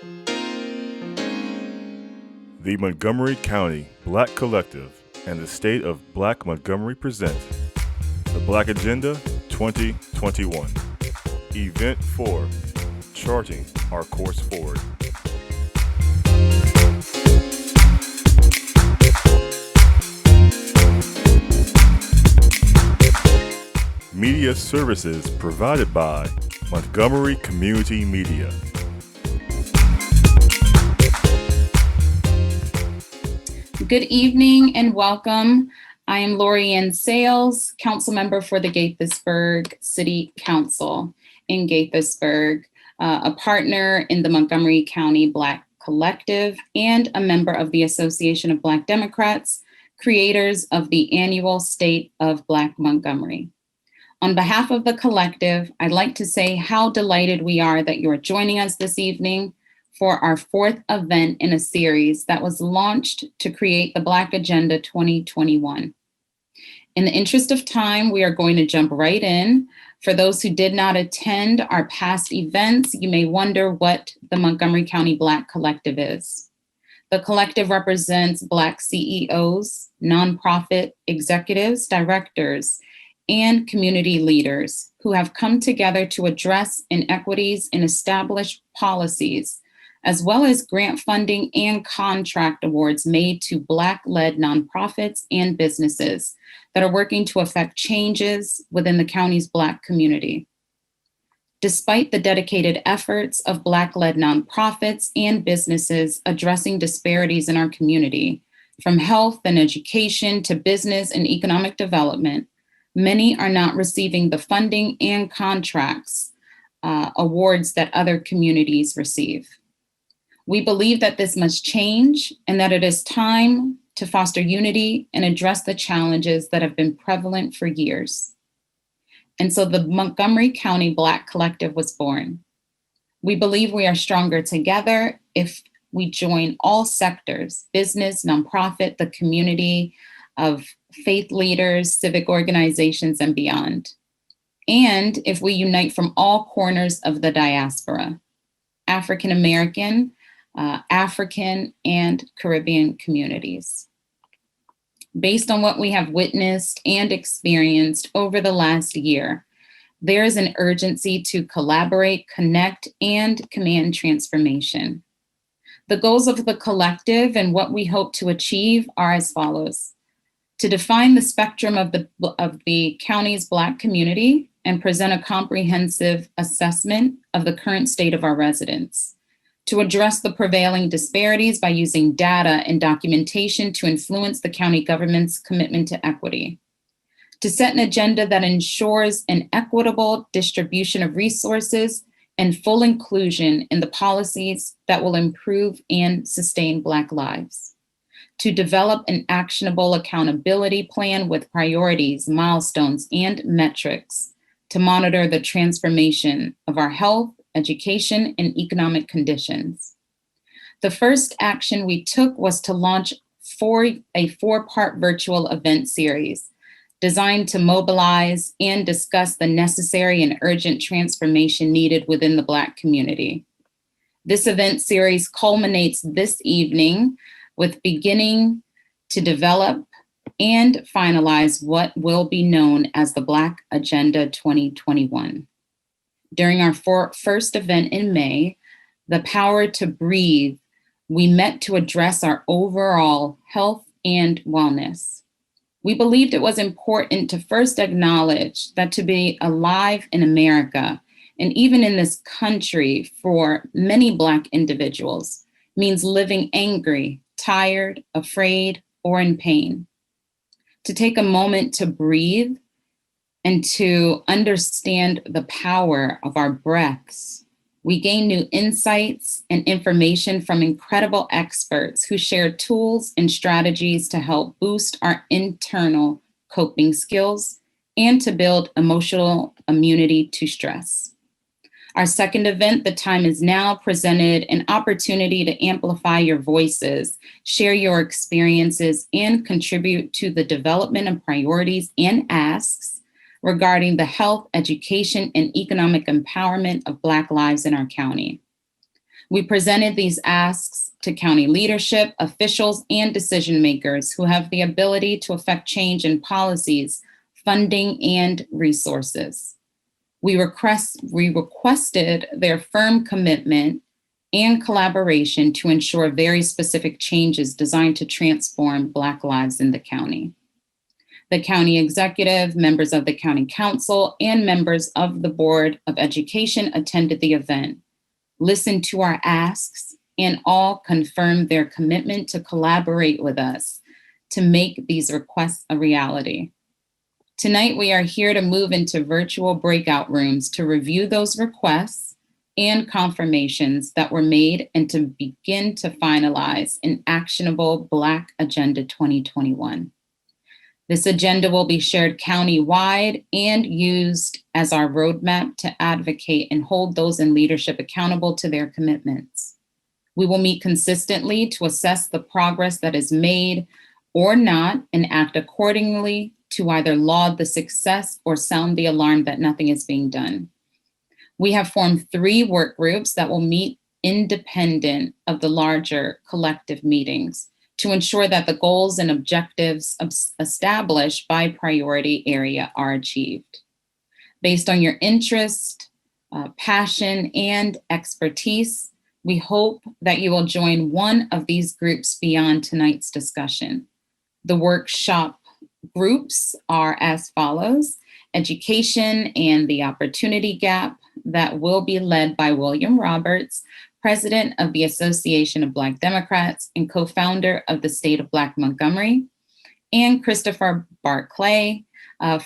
The Montgomery County Black Collective and the State of Black Montgomery present the Black Agenda 2021, Event 4, Charting Our Course Forward. Media services provided by Montgomery Community Media. Good evening and welcome. I am Lori Ann Sales, council member for the Gaithersburg City Council in Gaithersburg, a partner in the Montgomery County Black Collective, and a member of the Association of Black Democrats, creators of the annual State of Black Montgomery. On behalf of the collective, I'd like to say how delighted we are that you're joining us this evening for our fourth event in a series that was launched to create the Black Agenda 2021. In the interest of time, we are going to jump right in. For those who did not attend our past events, you may wonder what the Montgomery County Black Collective is. The collective represents Black CEOs, nonprofit executives, directors, and community leaders who have come together to address inequities in established policies, as well as grant funding and contract awards made to Black-led nonprofits and businesses that are working to affect changes within the county's Black community. Despite the dedicated efforts of Black-led nonprofits and businesses addressing disparities in our community, from health and education to business and economic development, many are not receiving the funding and contracts awards that other communities receive. We believe that this must change and that it is time to foster unity and address the challenges that have been prevalent for years. And so the Montgomery County Black Collective was born. We believe we are stronger together if we join all sectors, business, nonprofit, the community, of faith leaders, civic organizations, and beyond. And if we unite from all corners of the diaspora, African American, African, and Caribbean communities. Based on what we have witnessed and experienced over the last year, there is an urgency to collaborate, connect, and command transformation. The goals of the collective and what we hope to achieve are as follows: to define the spectrum of the county's Black community and present a comprehensive assessment of the current state of our residents, to address the prevailing disparities by using data and documentation to influence the county government's commitment to equity, to set an agenda that ensures an equitable distribution of resources and full inclusion in the policies that will improve and sustain Black lives, to develop an actionable accountability plan with priorities, milestones, and metrics to monitor the transformation of our health, education, and economic conditions. The first action we took was to launch a four-part virtual event series designed to mobilize and discuss the necessary and urgent transformation needed within the Black community. This event series culminates this evening with beginning to develop and finalize what will be known as the Black Agenda 2021. During our first event in May, The Power to Breathe, we met to address our overall health and wellness. We believed it was important to first acknowledge that to be alive in America, and even in this country for many Black individuals, means living angry, tired, afraid, or in pain. To take a moment to breathe and to understand the power of our breaths, we gain new insights and information from incredible experts who share tools and strategies to help boost our internal coping skills and to build emotional immunity to stress. Our second event, The Time Is Now, presented an opportunity to amplify your voices, share your experiences, and contribute to the development of priorities and asks regarding the health, education, and economic empowerment of Black lives in our county. We presented these asks to county leadership, officials, and decision makers who have the ability to affect change in policies, funding, and resources. We requested their firm commitment and collaboration to ensure very specific changes designed to transform Black lives in the county. The county executive, members of the county council, and members of the Board of Education attended the event, listened to our asks, and all confirmed their commitment to collaborate with us to make these requests a reality. Tonight, we are here to move into virtual breakout rooms to review those requests and confirmations that were made and to begin to finalize an actionable Black Agenda 2021. This agenda will be shared county-wide and used as our roadmap to advocate and hold those in leadership accountable to their commitments. We will meet consistently to assess the progress that is made or not and act accordingly to either laud the success or sound the alarm that nothing is being done. We have formed 3 work groups that will meet independent of the larger collective meetings to ensure that the goals and objectives established by priority area are achieved. Based on your interest, passion, and expertise, we hope that you will join one of these groups beyond tonight's discussion. The workshop groups are as follows: Education and the Opportunity Gap, that will be led by William Roberts, President of the Association of Black Democrats and co-founder of the State of Black Montgomery, and Christopher Barclay,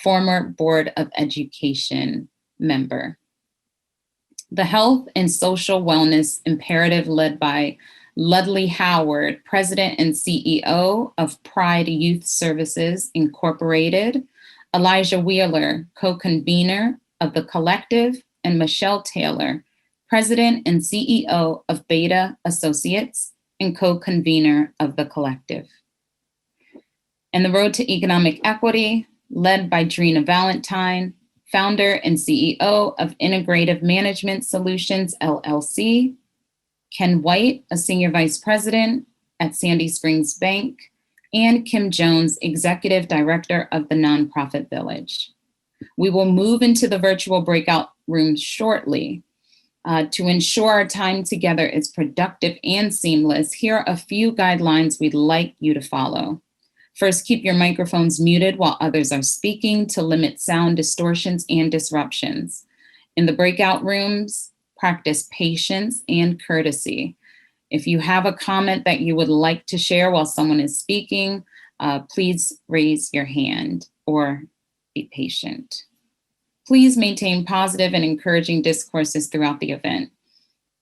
former Board of Education member. The Health and Social Wellness Imperative, led by Ludley Howard, President and CEO of Pride Youth Services Incorporated, Elijah Wheeler, co-convener of The Collective, and Michelle Taylor, President and CEO of Beta Associates and co-convener of The Collective. And the Road to Economic Equity, led by Drina Valentine, founder and CEO of Integrative Management Solutions, LLC, Ken White, a senior vice president at Sandy Springs Bank, and Kim Jones, executive director of the Nonprofit Village. We will move into the virtual breakout rooms shortly. To ensure our time together is productive and seamless, here are a few guidelines we'd like you to follow. First, keep your microphones muted while others are speaking to limit sound distortions and disruptions. In the breakout rooms, practice patience and courtesy. If you have a comment that you would like to share while someone is speaking, please raise your hand or be patient. Please maintain positive and encouraging discourses throughout the event.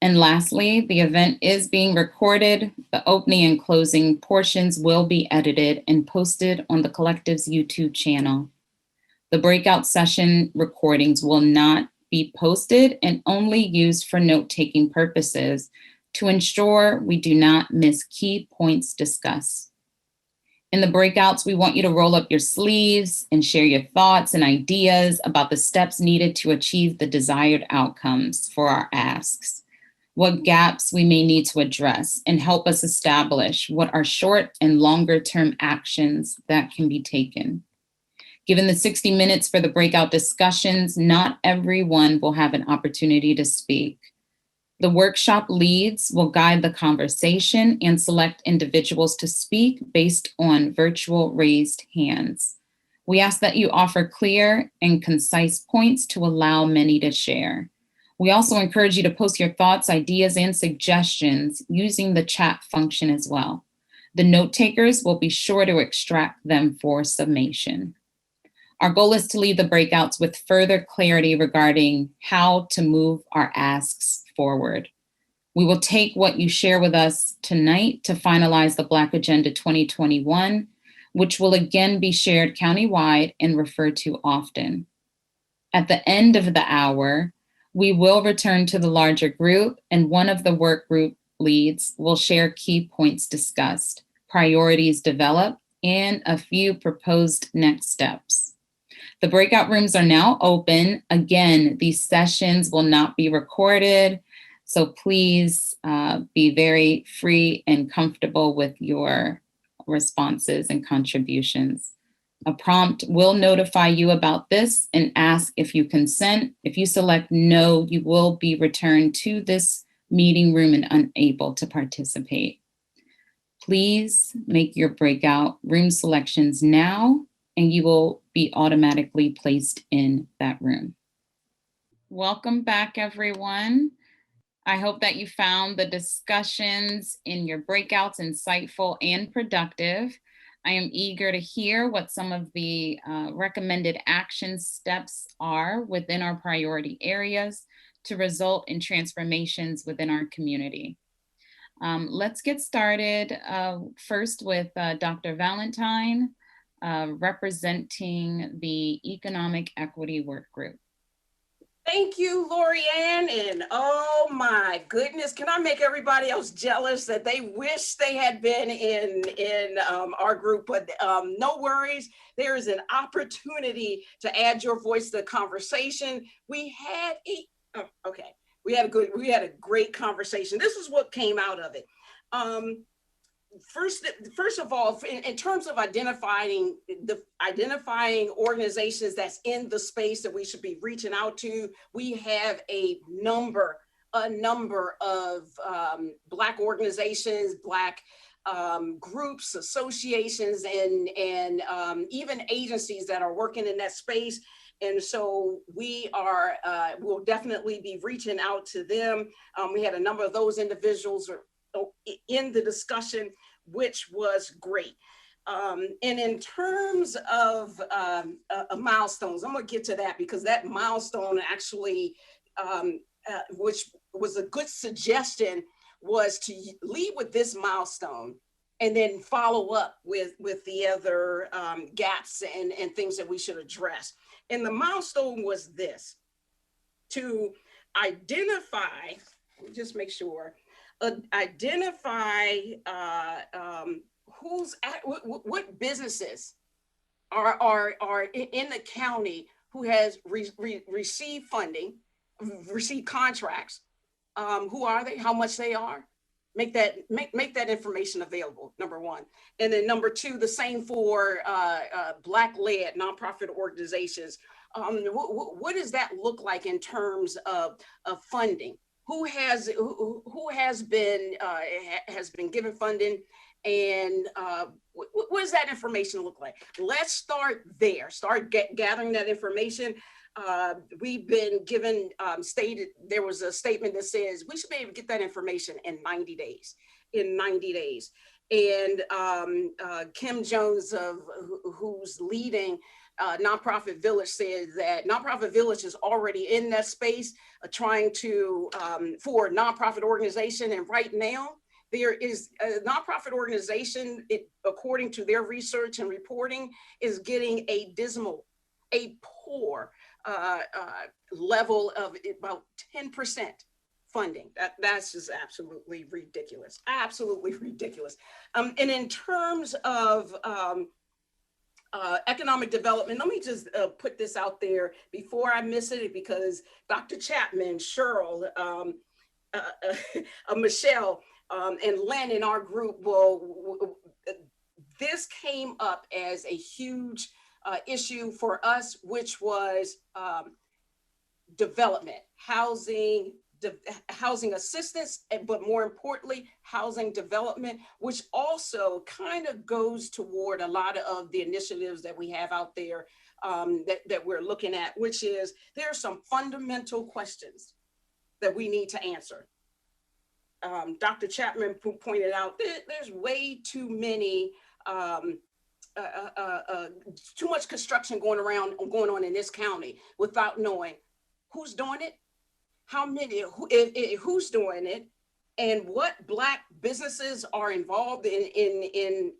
And lastly, the event is being recorded. The opening and closing portions will be edited and posted on the Collective's YouTube channel. The breakout session recordings will not be posted and only used for note-taking purposes to ensure we do not miss key points discussed. In the breakouts, we want you to roll up your sleeves and share your thoughts and ideas about the steps needed to achieve the desired outcomes for our asks, what gaps we may need to address, and help us establish what are short and longer term actions that can be taken. Given the 60 minutes for the breakout discussions, not everyone will have an opportunity to speak. The workshop leads will guide the conversation and select individuals to speak based on virtual raised hands. We ask that you offer clear and concise points to allow many to share. We also encourage you to post your thoughts, ideas, and suggestions using the chat function as well. The note takers will be sure to extract them for summation. Our goal is to lead the breakouts with further clarity regarding how to move our asks forward. We will take what you share with us tonight to finalize the Black Agenda 2021, which will again be shared countywide and referred to often. At the end of the hour, we will return to the larger group, and one of the work group leads will share key points discussed, priorities developed, and a few proposed next steps. The breakout rooms are now open. Again, these sessions will not be recorded, So please be very free and comfortable with your responses and contributions. A prompt will notify you about this and ask if you consent. If you select no, you will be returned to this meeting room and unable to participate. Please make your breakout room selections now, and you will be automatically placed in that room. Welcome back, everyone. I hope that you found the discussions in your breakouts insightful and productive. I am eager to hear what some of the recommended action steps are within our priority areas to result in transformations within our community. Let's get started first with Dr. Valentine, representing the Economic Equity Work Group. Thank you, Lorianne, and oh my goodness, can I make everybody else jealous that they wish they had been in our group? But no worries, there is an opportunity to add your voice to the conversation. We had we had a great conversation. This is what came out of it. First of all, in terms of identifying organizations that's in the space that we should be reaching out to, we have a number of Black organizations, Black groups, associations, and even agencies that are working in that space. And so we'll definitely be reaching out to them. We had a number of those individuals in the discussion, which was great. And in terms of milestones, I'm gonna get to that because that milestone actually, which was a good suggestion, was to lead with this milestone and then follow up with the other gaps and things that we should address. And the milestone was this: to identify, just make sure, identify what businesses are in the county who has received funding, received contracts. Who are they? How much they are? Make that information available, number one. And then number two, the same for Black-led nonprofit organizations. What does that look like in terms of funding? Who has been given funding, and what does that information look like? Let's start there. Start gathering that information. We've been given there was a statement that says we should be able to get that information in 90 days. And Kim Jones, who's leading Nonprofit Village, said that Nonprofit Village is already in that space, trying to for a nonprofit organization. And right now there is a nonprofit organization, according to their research and reporting, is getting a poor level of about 10% funding. That's just absolutely ridiculous. And in terms of economic development, let me just put this out there before I miss it, because Dr. Chapman, Cheryl, Michelle, and Len in our group this came up as a huge issue for us, which was development, housing assistance, but more importantly, housing development, which also kind of goes toward a lot of the initiatives that we have out there that we're looking at, which is there are some fundamental questions that we need to answer. Dr. Chapman pointed out there's way too many too much construction going on in this county without knowing who's doing it, how many, who's doing it, and what Black businesses are involved in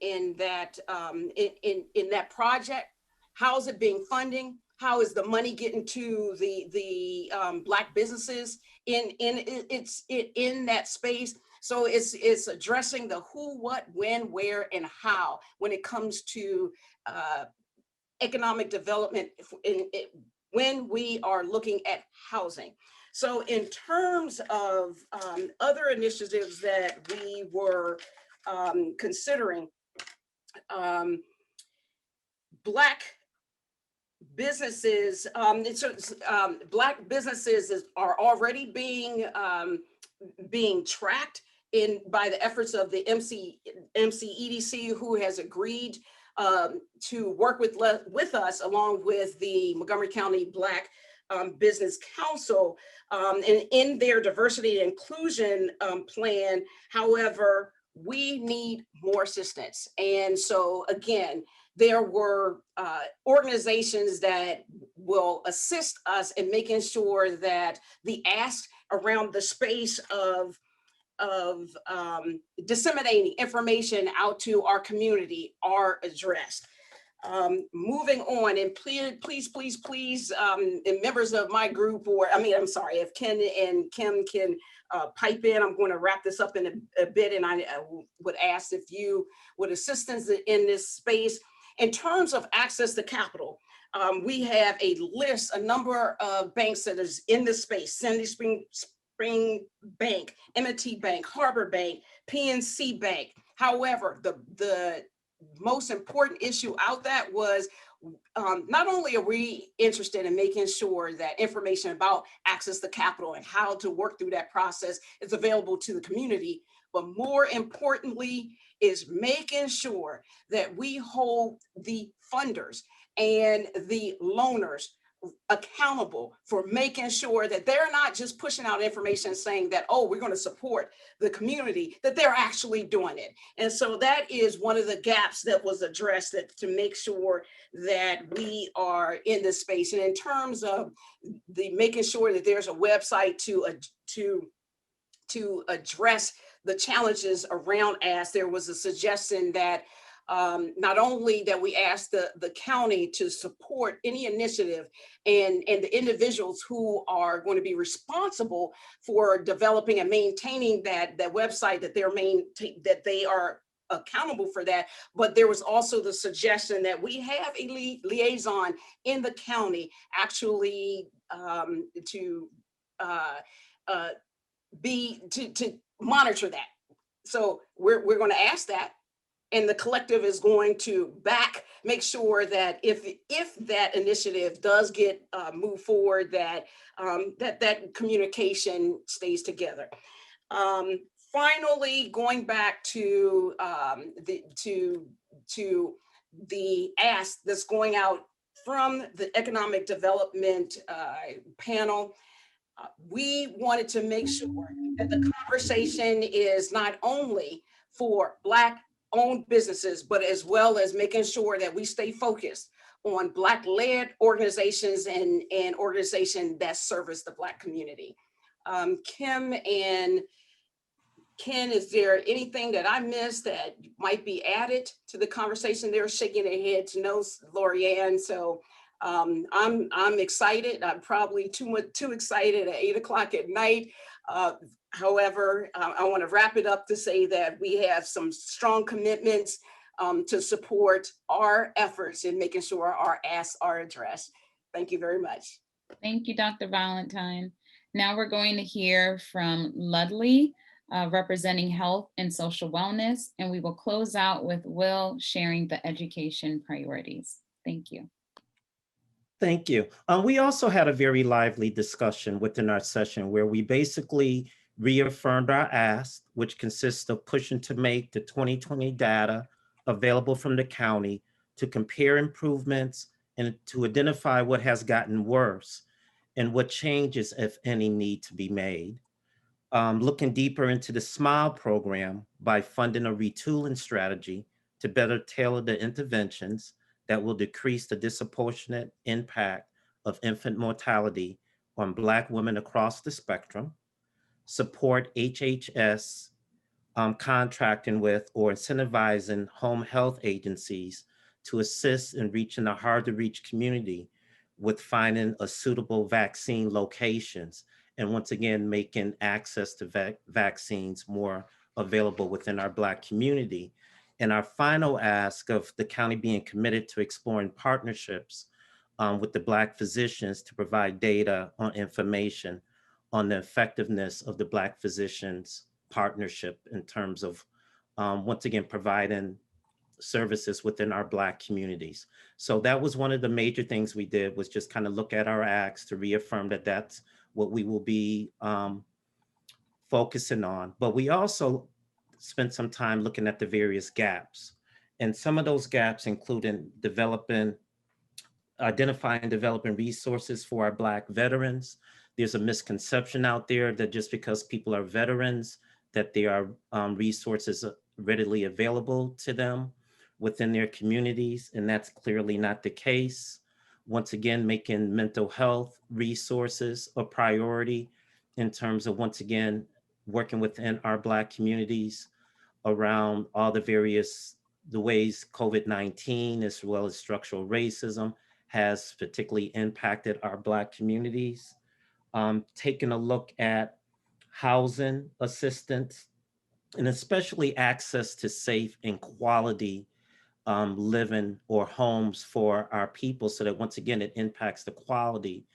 that project. How is it being funding? How is the money getting to the Black businesses in that space? So it's addressing the who, what, when, where, and how when it comes to economic development when we are looking at housing. So in terms of other initiatives that we were considering, Black businesses, Black businesses are already being tracked by the efforts of the MCEDC, who has agreed to work with us, along with the Montgomery County Black Business Council, and in their diversity and inclusion plan. However, we need more assistance. And so again, there were organizations that will assist us in making sure that the ask around the space of disseminating information out to our community are addressed. Moving on, and please, and members of my group, or I'm sorry, if Ken and Kim can pipe in, I'm going to wrap this up in a bit, and I would ask if you would assist us in this space. In terms of access to capital, we have a number of banks that is in this space: Sandy Spring Bank, M&T Bank, Harbor Bank, PNC Bank. However, the most important issue out that was not only are we interested in making sure that information about access to capital and how to work through that process is available to the community, but more importantly is making sure that we hold the funders and the loaners accountable for making sure that they're not just pushing out information saying that, oh, we're going to support the community, that they're actually doing it. And so that is one of the gaps that was addressed, to make sure that we are in this space. And in terms of the making sure that there's a website to address the challenges around ask, there was a suggestion that not only that we ask the county to support any initiative and the individuals who are going to be responsible for developing and maintaining that website, that they are accountable for that, but there was also the suggestion that we have a liaison in the county actually to monitor that. So we're going to ask that. And the collective is going to make sure that if that initiative does get moved forward, that that communication stays together. Finally, going back to the ask that's going out from the economic development panel, we wanted to make sure that the conversation is not only for Black-owned businesses, but as well as making sure that we stay focused on Black-led organizations and organizations that service the Black community. Kim and Ken, is there anything that I missed that might be added to the conversation? They're shaking their heads no, Lorianne. So I'm excited. I'm probably too excited at 8 o'clock at night. However, I want to wrap it up to say that we have some strong commitments to support our efforts in making sure our asks are addressed. Thank you very much. Thank you, Dr. Valentine. Now we're going to hear from Ludley, representing health and social wellness, and we will close out with Will sharing the education priorities. Thank you. Thank you. We also had a very lively discussion within our session where we basically reaffirmed our ask, which consists of pushing to make the 2020 data available from the county to compare improvements and to identify what has gotten worse and what changes, if any, need to be made. Looking deeper into the SMILE program by funding a retooling strategy to better tailor the interventions that will decrease the disproportionate impact of infant mortality on Black women across the spectrum, support HHS contracting with or incentivizing home health agencies to assist in reaching a hard-to-reach community with finding a suitable vaccine locations, and once again, making access to vaccines more available within our Black community. And our final ask of the county being committed to exploring partnerships with the Black physicians to provide data on information on the effectiveness of the Black Physicians Partnership in terms of, once again, providing services within our Black communities. So that was one of the major things we did, was just kind of look at our acts to reaffirm that that's what we will be focusing on. But we also spent some time looking at the various gaps. And some of those gaps including identifying and developing resources for our Black veterans. There's a misconception out there that just because people are veterans, that there are resources readily available to them within their communities, and that's clearly not the case. Once again, making mental health resources a priority in terms of, once again, working within our Black communities around all the ways COVID-19 as well as structural racism has particularly impacted our Black communities. Taking a look at housing assistance and especially access to safe and quality living or homes for our people, so that once again, it impacts the quality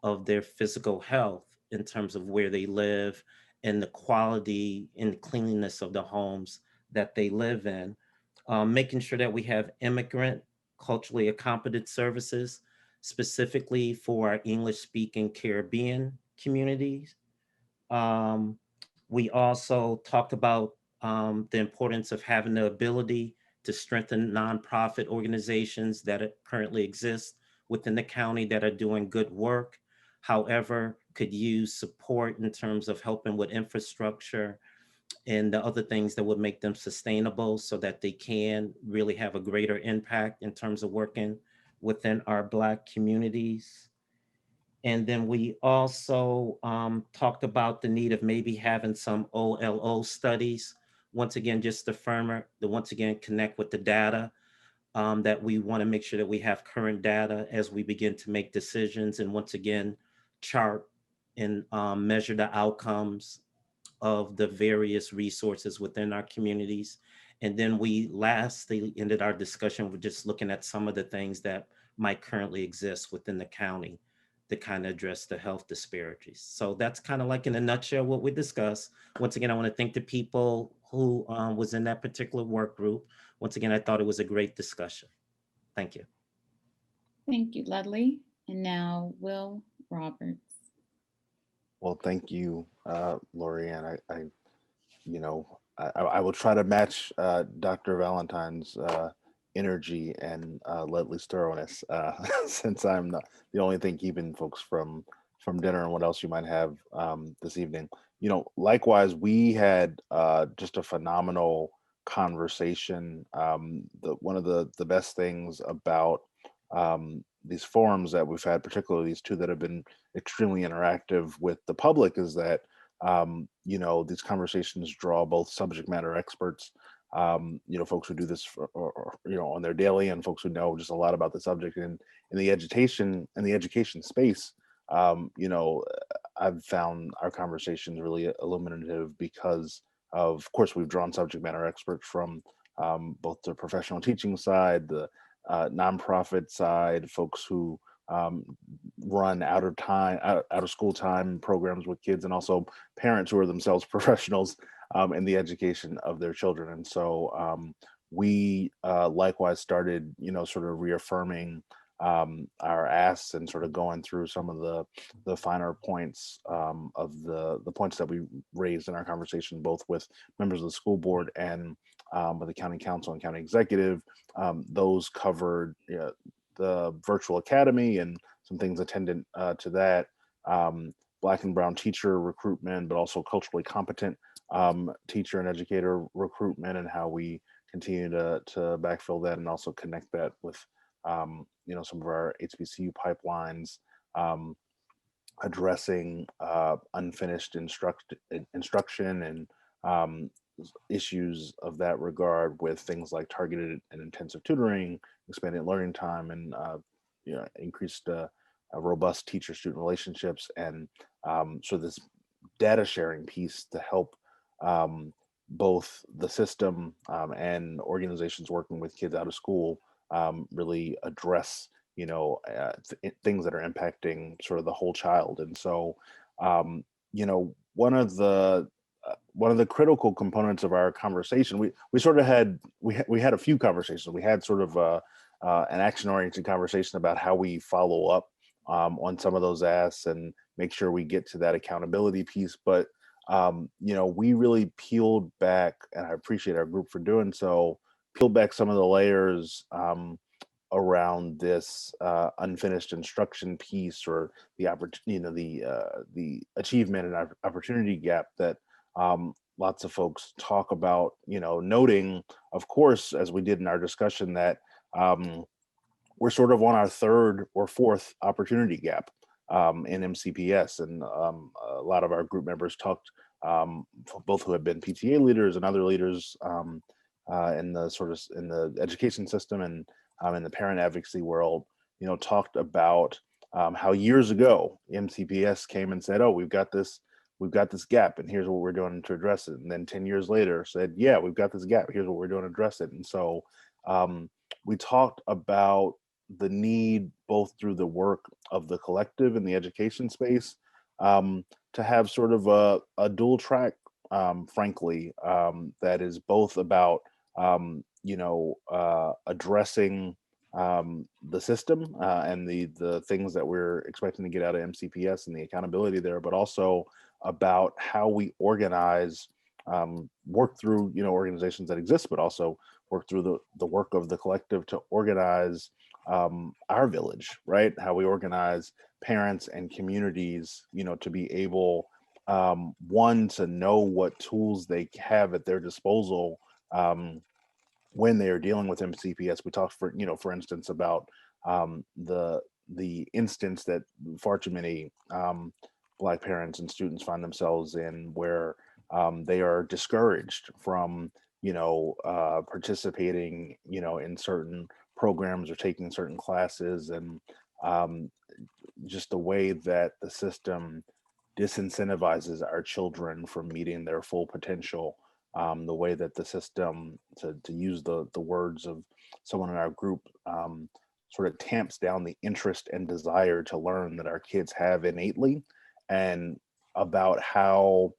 of their physical health in terms of where they live and the quality and cleanliness of the homes that they live in. Making sure that we have immigrant, culturally accommodated services, specifically for our English speaking Caribbean communities. Um, we also talked about the importance of having the ability to strengthen nonprofit organizations that currently exist within the county that are doing good work, however, could use support in terms of helping with infrastructure and the other things that would make them sustainable so that they can really have a greater impact in terms of working within our Black communities. And then we also talked about the need of maybe having some OLO studies. Once again, just to once again connect with the data, that we want to make sure that we have current data as we begin to make decisions, and once again, chart and measure the outcomes of the various resources within our communities. And then we lastly ended our discussion with just looking at some of the things that might currently exist within the county to kind of address the health disparities. So that's kind of like in a nutshell what we discussed. Once again, I want to thank the people who was in that particular work group. Once again, I thought it was a great discussion. Thank you. Thank you, Ledley. And now Will Roberts. Well, thank you, Lorianne. I will try to match Dr. Valentine's energy and Ledley's thoroughness, since I'm not the only thing keeping folks from dinner and what else you might have this evening. Likewise, we had just a phenomenal conversation. One of the best things about these forums that we've had, particularly these two that have been extremely interactive with the public, is that these conversations draw both subject matter experts, folks who do this on their daily, and folks who know just a lot about the subject. And in the education space, I've found our conversations really illuminative because of course, we've drawn subject matter experts from both the professional teaching side, the nonprofit side, folks who run out of school time programs with kids, and also parents who are themselves professionals in the education of their children. And so we likewise started, sort of reaffirming our asks and sort of going through some of the finer points of the points that we raised in our conversation, both with members of the school board and with the county council and county executive. Those covered the virtual academy and some things attendant to that, Black and brown teacher recruitment, but also culturally competent teacher and educator recruitment, and how we continue to backfill that and also connect that with some of our HBCU pipelines, addressing unfinished instruction and issues of that regard with things like targeted and intensive tutoring, expanded learning time, and increased robust teacher-student relationships, and so this data sharing piece to help both the system and organizations working with kids out of school really address things that are impacting sort of the whole child. And so one of the critical components of our conversation, we sort of had we had a few conversations. We had sort of an action-oriented conversation about how we follow up on some of those asks and make sure we get to that accountability piece. But we really peeled back, and I appreciate our group for doing so. Peeled back some of the layers around this unfinished instruction piece, or the the achievement and opportunity gap that lots of folks talk about, noting, of course, as we did in our discussion, that we're sort of on our third or fourth opportunity gap in MCPS. And a lot of our group members talked, both who have been PTA leaders and other leaders in the education system and in the parent advocacy world, talked about how years ago MCPS came and said, "Oh, we've got this gap, and here's what we're doing to address it." And then 10 years later said, "Yeah, we've got this gap. Here's what we're doing to address it." And so we talked about the need, both through the work of the collective in the education space, to have sort of a dual track, frankly, that is both about addressing the system and the things that we're expecting to get out of MCPS and the accountability there, but also about how we organize, work through organizations that exist, but also work through the work of the collective to organize our village, right? How we organize parents and communities, to be able, one, to know what tools they have at their disposal when they are dealing with MCPS. We talked for instance about the instance that far too many Black parents and students find themselves in, where they are discouraged from participating in certain programs or taking certain classes, and just the way that the system disincentivizes our children from meeting their full potential. The way that the system, to use the words of someone in our group, sort of tamps down the interest and desire to learn that our kids have innately, and about how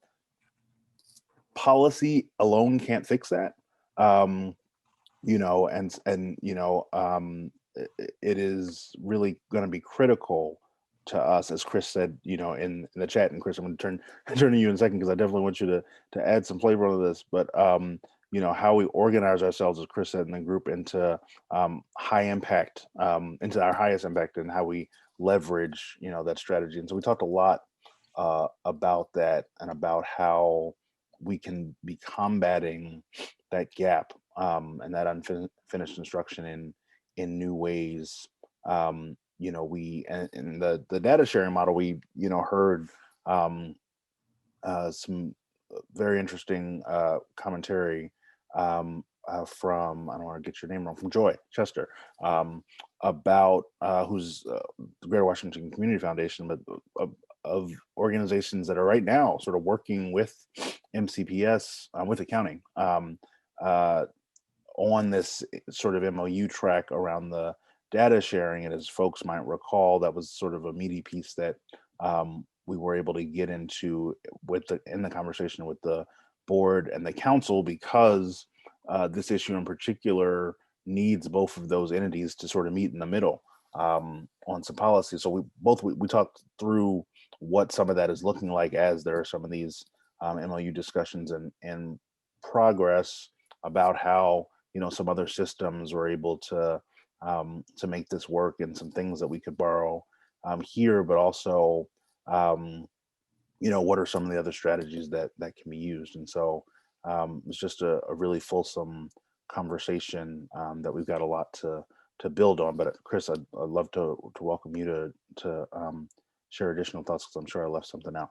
policy alone can't fix that. It is really going to be critical to us, as Chris said, in the chat. And Chris, I'm going to turn to you in a second, because I definitely want you to add some flavor to this. But how we organize ourselves, as Chris said, in the group, into high impact, into our highest impact, and how we leverage that strategy. And so we talked a lot about that, and about how we can be combating that gap and that unfinished instruction in new ways. We, in the data sharing model, we heard some very interesting commentary from, I don't want to get your name wrong, from Joy Chester, about who's the Greater Washington Community Foundation, but of organizations that are right now sort of working with MCPS, with accounting, on this sort of MOU track around the data sharing. And as folks might recall, that was sort of a meaty piece that we were able to get into in the conversation with the board and the council, because this issue in particular needs both of those entities to sort of meet in the middle on some policy. So we talked through what some of that is looking like, as there are some of these MOU discussions and progress about how some other systems were able to make this work, and some things that we could borrow here, but also what are some of the other strategies that can be used. And so it's just a really fulsome conversation that we've got a lot to build on. But Chris, I'd love to welcome you to share additional thoughts, because I'm sure I left something out.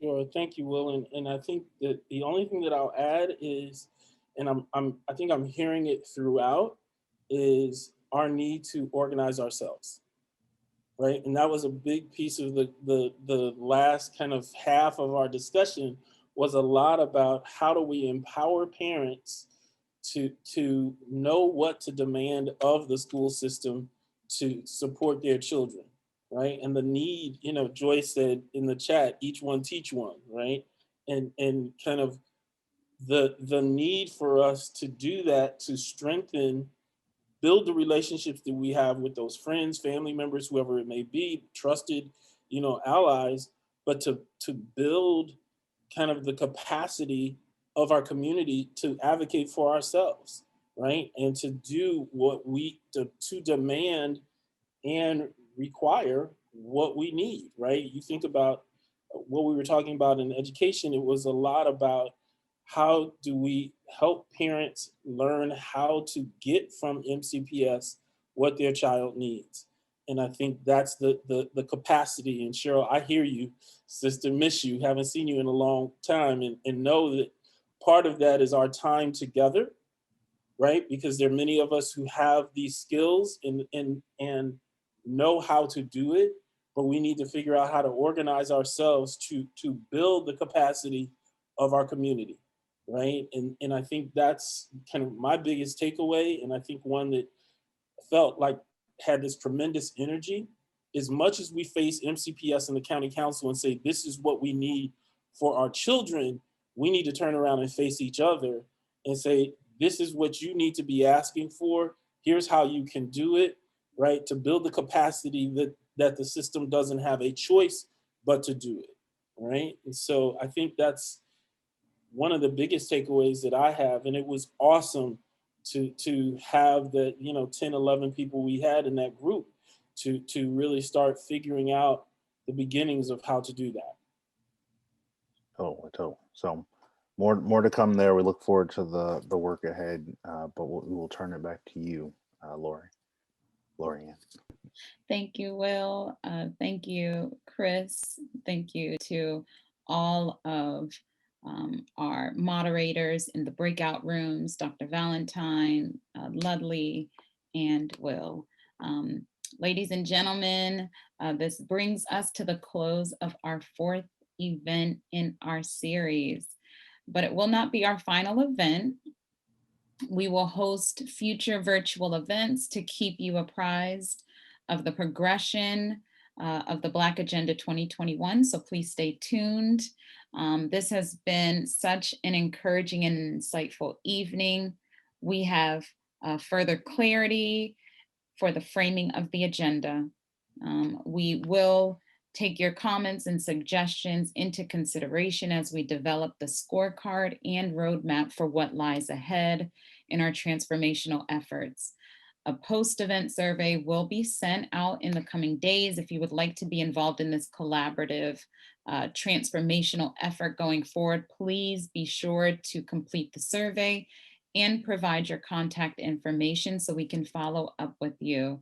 Sure, thank you, Will. And I think that the only thing that I'll add is, and I think I'm hearing it throughout, is our need to organize ourselves, right? And that was a big piece of the last kind of half of our discussion, was a lot about how do we empower parents to know what to demand of the school system to support their children, right? And the need, Joyce said in the chat, each one teach one, right? And kind of the need for us to do that, to strengthen, build the relationships that we have with those friends, family members, whoever it may be, trusted, allies, but to build kind of the capacity of our community to advocate for ourselves, right? And to do what to demand and require what we need, right? You think about what we were talking about in education, it was a lot about how do we help parents learn how to get from MCPS what their child needs. And I think that's the capacity. And Cheryl, I hear you, sister, miss you, haven't seen you in a long time, and know that part of that is our time together, right? Because there are many of us who have these skills and know how to do it, but we need to figure out how to organize ourselves to build the capacity of our community, right? And I think that's kind of my biggest takeaway, and I think one that felt like had this tremendous energy. As much as we face MCPS and the county council and say, this is what we need for our children, we need to turn around and face each other and say, this is what you need to be asking for. Here's how you can do it, right? To build the capacity that the system doesn't have a choice but to do it, right? And so I think that's one of the biggest takeaways that I have. And it was awesome to have the 10, 11 people we had in that group to really start figuring out the beginnings of how to do that. Totally. So more to come there. We look forward to the work ahead, but we will turn it back to you, Lori Ann. Thank you, Will. Thank you, Chris. Thank you to all of our moderators in the breakout rooms, Dr. Valentine, Ludley, and Will. Ladies and gentlemen, this brings us to the close of our fourth event in our series, but it will not be our final event. We will host future virtual events to keep you apprised of the progression of the Black Agenda 2021, so please stay tuned. This has been such an encouraging and insightful evening. We have further clarity for the framing of the agenda. We will take your comments and suggestions into consideration as we develop the scorecard and roadmap for what lies ahead in our transformational efforts. A post-event survey will be sent out in the coming days. If you would like to be involved in this collaborative transformational effort going forward, please be sure to complete the survey and provide your contact information so we can follow up with you.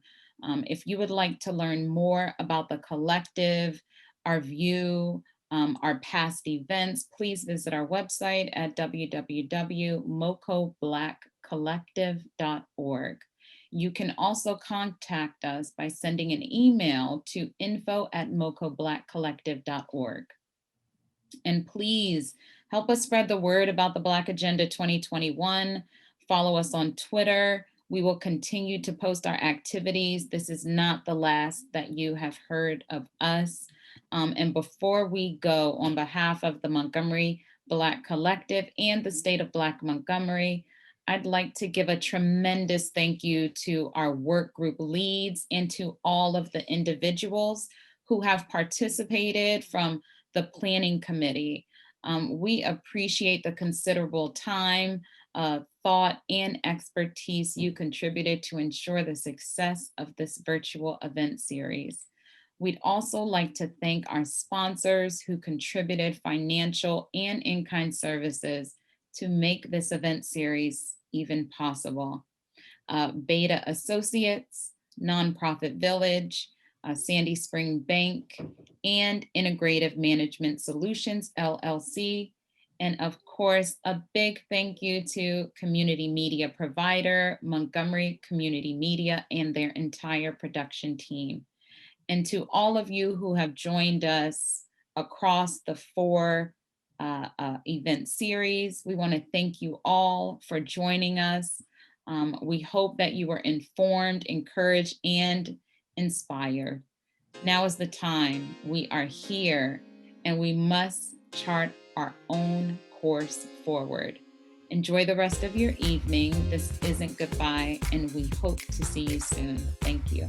If you would like to learn more about the collective, our view, our past events, please visit our website at www.mocoblackcollective.org. You can also contact us by sending an email to info@mocoblackcollective.org. And please help us spread the word about the Black Agenda 2021. Follow us on Twitter. We will continue to post our activities. This is not the last that you have heard of us. And before we go, on behalf of the Montgomery Black Collective and the state of Black Montgomery, I'd like to give a tremendous thank you to our work group leads and to all of the individuals who have participated from the planning committee. We appreciate the considerable time, thought, and expertise you contributed to ensure the success of this virtual event series. We'd also like to thank our sponsors who contributed financial and in-kind services to make this event series even possible. Beta Associates, Nonprofit Village, Sandy Spring Bank, and Integrative Management Solutions, LLC. And of course, a big thank you to community media provider, Montgomery Community Media, and their entire production team. And to all of you who have joined us across the four event series, we want to thank you all for joining us. We hope that you were informed, encouraged, and inspired. Now is the time. We are here, and we must chart our own course forward. Enjoy the rest of your evening. This isn't goodbye, and we hope to see you soon. Thank you.